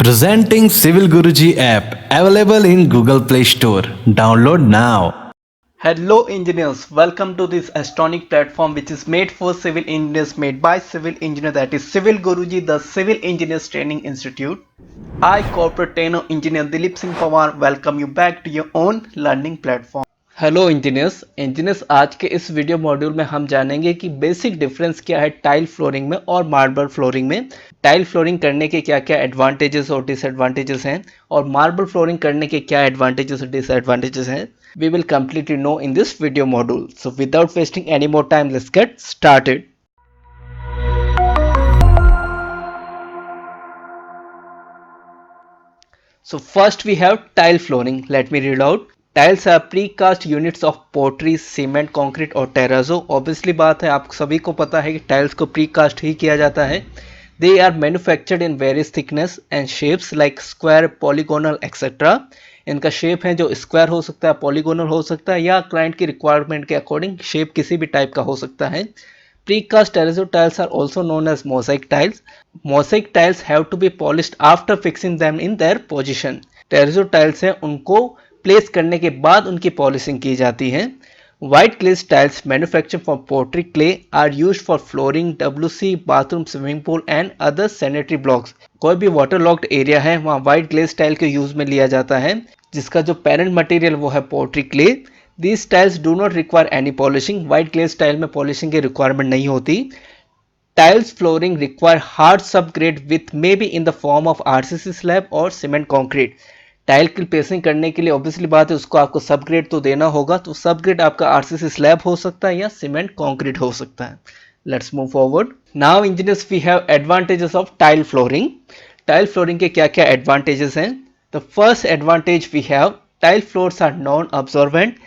Presenting Civil Guruji app available in Google Play Store. Download now. Hello engineers, welcome to this Astonic platform which is made for civil engineers, made by civil engineer, that is Civil Guruji, the Civil Engineers Training Institute. I, corporate trainer engineer Dilip Singh Pawar, welcome you back to your own learning platform. Hello engineers आज के इस video module में हम जानेंगे कि basic difference क्या है tile flooring में और मार्बल फ्लोरिंग में। टाइल फ्लोरिंग करने के क्या क्या एडवांटेजेस और डिसएडवांटेजेस हैं और मार्बल फ्लोरिंग करने के क्या एडवांटेजेस और डिसएडवांटेजेस हैं, we will completely know in this video module. So without wasting any more time, let's get started. So first we have tile flooring. Let me read out. Tiles are precast units of pottery, cement, concrete और terrazzo. Obviously बात है, आप सभी को पता है कि tiles को प्रीकास्ट ही किया जाता है। They are manufactured in various thickness and shapes like square, polygonal, etc. इनका शेप है जो स्क्वायर हो सकता है, पॉलीगोनल हो सकता है या क्लाइंट की रिक्वायरमेंट के अकॉर्डिंग शेप किसी भी टाइप का हो सकता है। Precast terrazzo tiles are also known as mosaic tiles. Mosaic tiles have to be polished after fixing them in their position. Terrazzo tiles हैं, उनको प्लेस करने के बाद उनकी पॉलिशिंग की जाती है। White glazed tiles manufactured from pottery clay are used for flooring, WC, bathroom, swimming pool and other sanitary blocks. कोई भी वाटर लॉक्ड एरिया है वहाँ व्हाइट ग्लेज टाइल के यूज में लिया जाता है, जिसका जो पेरेंट मटेरियल वो है pottery clay. These tiles do not require any polishing. White glaze tile में पॉलिशिंग की रिक्वायरमेंट नहीं होती। Tiles flooring require hard subgrade with maybe in the form of RCC slab और cement concrete. टाइल की placing करने के लिए obviously बात है उसको आपको सबग्रेड तो देना होगा, तो सबग्रेड आपका आरसीसी स्लैब हो सकता है या सीमेंट कंक्रीट हो सकता है। Let's move forward. Now engineers, we have advantages of tile flooring. Tile flooring के क्या क्या एडवांटेजेस हैं? The first advantage we have, tile floors are non absorbent.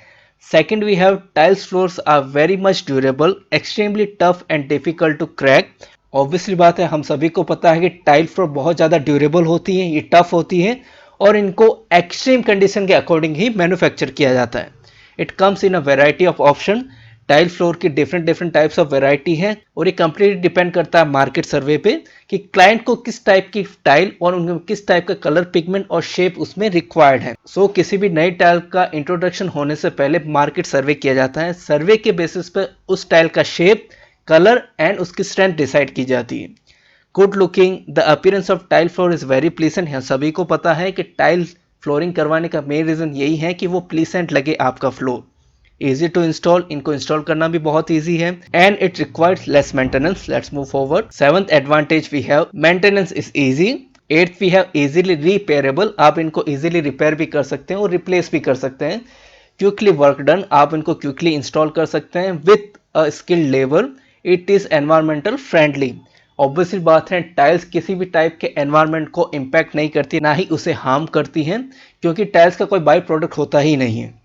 Second, we have tiles floors are very much durable, extremely tough and difficult to crack. Obviously बात है, हम सभी को पता है कि टाइल फ्लोर बहुत ज़्यादा ड्यूरेबल होती है, ये टफ होती है और इनको एक्सट्रीम कंडीशन के अकॉर्डिंग ही मैन्युफैक्चर किया जाता है। It comes in a variety of option. Tile floor की डिफरेंट टाइप्स ऑफ वेराइटी है और ये कंप्लीटली डिपेंड करता है मार्केट सर्वे पे कि क्लाइंट को किस टाइप की टाइल और उनमें किस टाइप का कलर, पिगमेंट और शेप उसमें रिक्वायर्ड है। सो किसी भी नई टाइल का इंट्रोडक्शन होने से पहले मार्केट सर्वे किया जाता है। सर्वे के बेसिस पे उस टाइल का शेप, कलर एंड उसकी स्ट्रेंथ डिसाइड की जाती है। Good looking, the appearance of tile floor is very pleasant. यहाँ सभी को पता है कि टाइल फ्लोरिंग करवाने का मेन रीजन यही है कि वो प्लीसेंट लगे आपका फ्लोर। इजी टू इंस्टॉल, इनको इंस्टॉल करना भी बहुत इजी है and it requires less maintenance. Let's move forward. Seventh advantage we have, maintenance is easy. Eighth we have easily repairable, आप इनको इजीली रिपेयर भी कर सकते हैं और रिप्लेस भी कर सकते हैं। क्विकली वर्क डन, आप इनको क्विकली इंस्टॉल कर सकते हैं with a skilled labour. It is environmental friendly. Obviously बात है, टाइल्स किसी भी टाइप के एनवायरनमेंट को इम्पैक्ट नहीं करती, ना ही उसे हार्म करती हैं, क्योंकि टाइल्स का कोई बाई प्रोडक्ट होता ही नहीं है।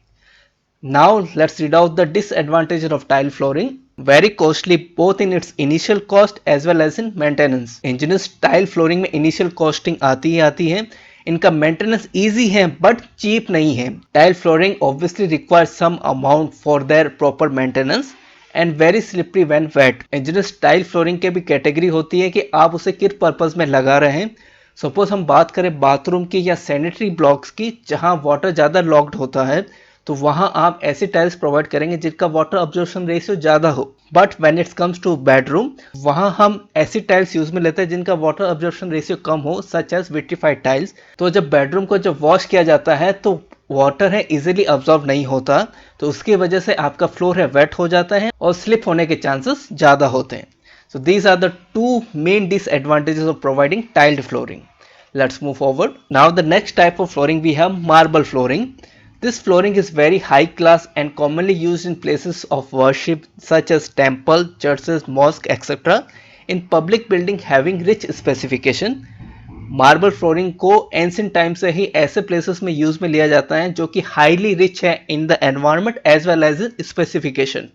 Now let's read out the disadvantages of tile flooring. Very costly both in its initial cost as well as in maintenance. Engineers, tile flooring में initial costing आती ही आती है। इनका maintenance easy है but cheap नहीं है। Tile flooring obviously requires some amount for their proper maintenance and very slippery when wet. Engineers, tile flooring के भी कैटेगरी होती है कि आप उसे किस पर्पज में लगा रहे हैं। सपोज हम बात करें बाथरूम की या सैनिटरी ब्लॉक्स की, जहां वाटर ज़्यादा लॉक्ड होता है, तो वहां आप ऐसी टाइल्स प्रोवाइड करेंगे जिनका वाटर अब्जॉर्प्शन रेशियो ज़्यादा हो। But when it's comes two bedroom, वहां हम ऐसी टाइल्स यूज में लेते हैं जिनका वाटर अब्जॉर्प्शन रेशियो कम हो, सच एज विट्रीफाइड टाइल्स। तो जब बेडरूम को जब वॉश किया जाता है तो वाटर है इजीली अब्जॉर्ब नहीं होता, तो उसकी वजह से आपका फ्लोर है वेट हो जाता है और स्लिप होने के चांसेस ज़्यादा होते हैं। So these are the two main disadvantages of providing tiled flooring. Let's move forward. Now the next type of flooring we have marble flooring. This flooring is very high class and commonly used in places of worship such as temple, churches, mosque, etc. In public building having rich specification. Marble flooring को ancient time से ही ऐसे places में use में लिया जाता है जो कि हाईली रिच है in the environment as well as specification.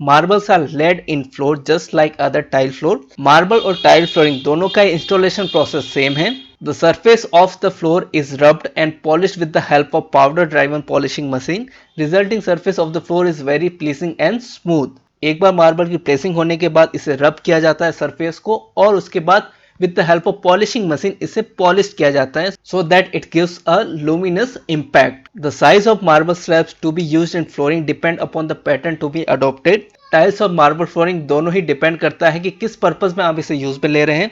Marbles are laid in floor just like other tile floor. Marble और tile flooring दोनों का इंस्टॉलेशन प्रोसेस सेम है। The surface of the floor is rubbed and polished with the help of powder driven polishing machine. Resulting surface of the floor is very pleasing and smooth. एक बार marble की placing होने के बाद इसे रब किया जाता है सरफेस को और उसके बाद with the help of polishing machine इसे पॉलिश किया जाता है so that it gives a luminous impact. The size of marble slabs to be used in flooring depend upon the pattern to be adopted. Tiles और marble flooring दोनों ही depend करता है कि किस पर्पज में आप इसे यूज में ले रहे हैं,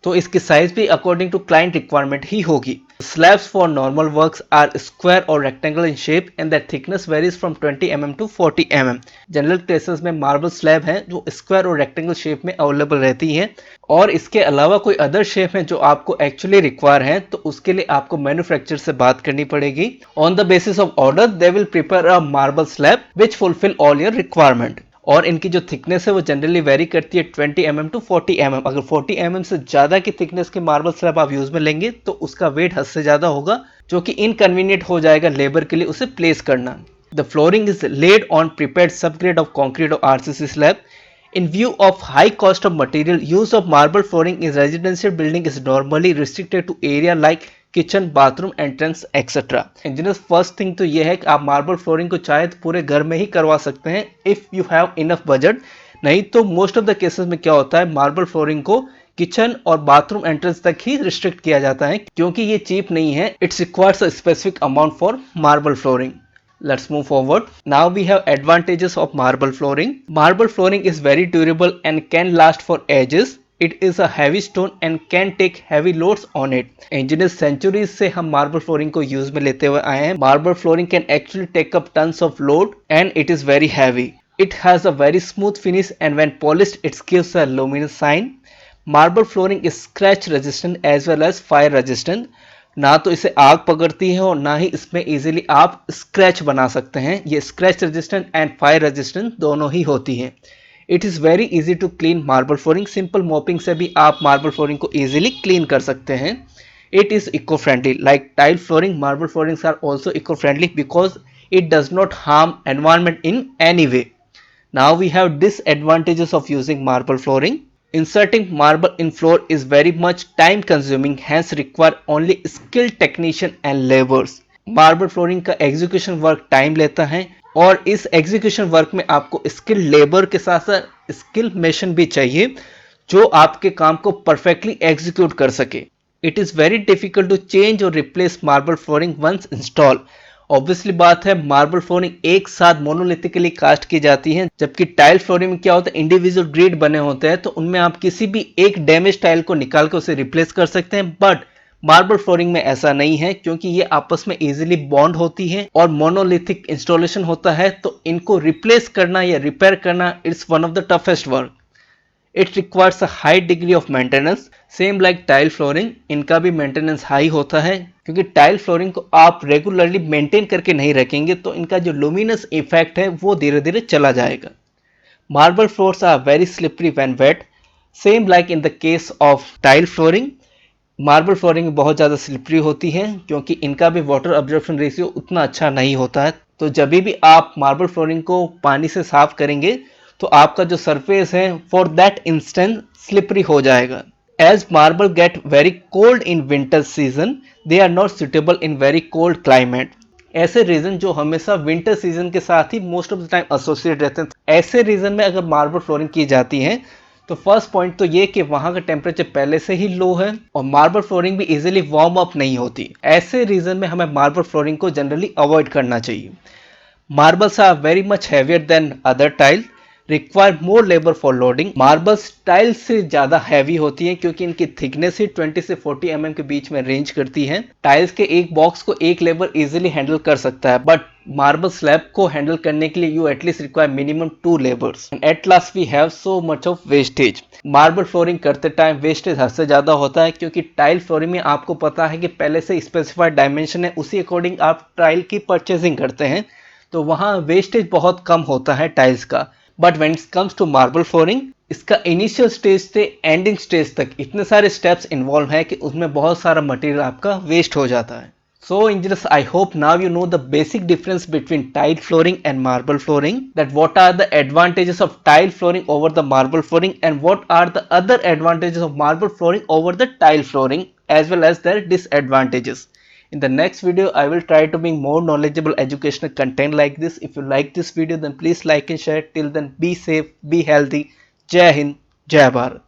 तो इसकी साइज भी अकॉर्डिंग टू क्लाइंट रिक्वायरमेंट ही होगी। Slabs for normal works are square or rectangle in shape and their thickness varies from 20 mm to 40 mm। General cases में मार्बल स्लैब हैं जो स्क्वायर और रेक्टेंगल शेप में अवेलेबल रहती हैं, और इसके अलावा कोई अदर शेप है जो आपको एक्चुअली रिक्वायर है तो उसके लिए आपको मैन्युफैक्चरर से बात करनी पड़ेगी। On the basis of order they will prepare a marble slab which fulfil all your requirement. और इनकी जो थिकनेस है वो जनरली वेरी करती है 20 mm टू 40 mm। अगर 40 mm से ज़्यादा की थिकनेस के मार्बल स्लैब आप यूज़ में लेंगे तो उसका वेट हद से ज़्यादा होगा, जो कि इनकन्वीनियंट हो जाएगा लेबर के लिए उसे प्लेस करना। The flooring is laid on prepared subgrade of concrete और RCC slab. In view of high cost of material, use of marble flooring in residential building is normally restricted to area like kitchen, bathroom, entrance etcetera. Engineers first thing तो ये है कि आप marble flooring को चाहे तो पूरे घर में ही करवा सकते हैं if you have enough budget. नहीं तो मोस्ट ऑफ द केसेस में क्या होता है, मार्बल फ्लोरिंग को किचन और बाथरूम एंट्रेंस तक ही रिस्ट्रिक्ट किया जाता है क्योंकि ये चीप नहीं है। It's requires a specific amount for marble flooring. Let's move forward. Now we have advantages of marble flooring. Marble flooring is very durable and can last for ages. It is a heavy stone and can take heavy loads on it. Engineers centuries से हम marble flooring को use में लेते हुए आए हैं। Marble flooring can actually take up tons of load and it is very heavy. It has a very smooth finish and when polished it gives a luminous shine. Marble flooring is scratch resistant as well as fire resistant. ना तो इसे आग पकड़ती है और ना ही इसमें easily आप स्क्रैच बना सकते हैं। ये scratch resistant and fire resistant दोनों ही होती हैं। It is very easy to clean marble flooring. Simple mopping से भी आप मार्बल फ्लोरिंग को इजीली क्लीन कर सकते हैं। It is eco friendly like tile flooring. Marble floorings are also eco friendly because it does not harm environment in any way. Now we have disadvantages of using marble flooring. Inserting marble in floor is very much time consuming, hence require only skilled technician and laborers। Marble flooring का execution work time लेता है और इस execution work में आपको skilled labor के साथ साथ skilled machine भी चाहिए जो आपके काम को perfectly execute कर सके। It is very difficult to change or replace marble flooring once installed। Obviously बात है मार्बल फ्लोरिंग एक साथ मोनोलिथिकली कास्ट की जाती है, जबकि टाइल फ्लोरिंग में क्या होता है इंडिविजुअल ग्रिड बने होते हैं तो उनमें आप किसी भी एक डैमेज टाइल को निकाल कर उसे रिप्लेस कर सकते हैं। बट मार्बल फ्लोरिंग में ऐसा नहीं है क्योंकि ये आपस में इजीली बॉन्ड होती है और मोनोलिथिक इंस्टॉलेशन होता है, तो इनको रिप्लेस करना या रिपेयर करना it's one of the toughest work. It requires a high degree of maintenance same like tile flooring. इनका भी मेंटेनेंस हाई होता है क्योंकि टाइल फ्लोरिंग को आप रेगुलरली मेंटेन करके नहीं रखेंगे तो इनका जो लुमिनस इफेक्ट है वो धीरे धीरे चला जाएगा। Marble floors are very slippery when wet same like in the case of tile flooring. Marble flooring बहुत ज़्यादा स्लिपरी होती है क्योंकि इनका भी वाटर अब्जॉर्प्शन रेशियो उतना अच्छा नहीं होता है, तो जब भी आप मार्बल फ्लोरिंग को पानी से साफ करेंगे तो आपका जो सरफेस है फॉर दैट इंस्टेंट स्लिपरी हो जाएगा। As marble get very cold in winter season, they are not suitable in very cold climate। ऐसे रीजन जो हमेशा विंटर सीजन के साथ ही most of the time associate रहते हैं, ऐसे रीजन में अगर मार्बल फ्लोरिंग की जाती है तो फर्स्ट पॉइंट तो ये कि वहाँ का टेम्परेचर पहले से ही लो है और मार्बल फ्लोरिंग भी इजीली वार्म अप नहीं होती। ऐसे रीजन में हमें मार्बल फ्लोरिंग को जनरली अवॉइड करना चाहिए। Marbles are very much heavier than other tile, require more labour for loading. Marbles tile से ज़्यादा हैवी होती हैं क्योंकि इनकी थिकनेस ही 20 से 40 mm के बीच में रेंज करती है। टाइल्स के एक बॉक्स को एक लेबर इजीली हैंडल कर सकता है, बट मार्बल स्लैब को हैंडल करने के लिए you at least require minimum 2 labours. At last we have so much of wastage. Marble flooring करते टाइम वेस्टेज हद से ज़्यादा होता है क्योंकि टाइल फ्लोरिंग में आपको पता है कि पहले से स्पेसिफाइड डायमेंशन है, उसी अकॉर्डिंग आप टाइल की परचेजिंग करते हैं, तो वहाँ वेस्टेज बहुत कम होता है टाइल्स का। But when it comes to marble flooring, इसका इनिशियल स्टेज से एंडिंग स्टेज तक इतने सारे स्टेप्स इन्वॉल्व हैं कि उसमें बहुत सारा मटेरियल आपका वेस्ट हो जाता है। So engineers, I hope now you know the basic difference between tile flooring and marble flooring, that what are the advantages of tile flooring over the marble flooring and what are the other advantages of marble flooring over the tile flooring as well as their disadvantages. In the next video, I will try to bring more knowledgeable educational content like this. If you like this video, then please like and share. Till then, be safe, be healthy. Jai Hind, Jai Bharat.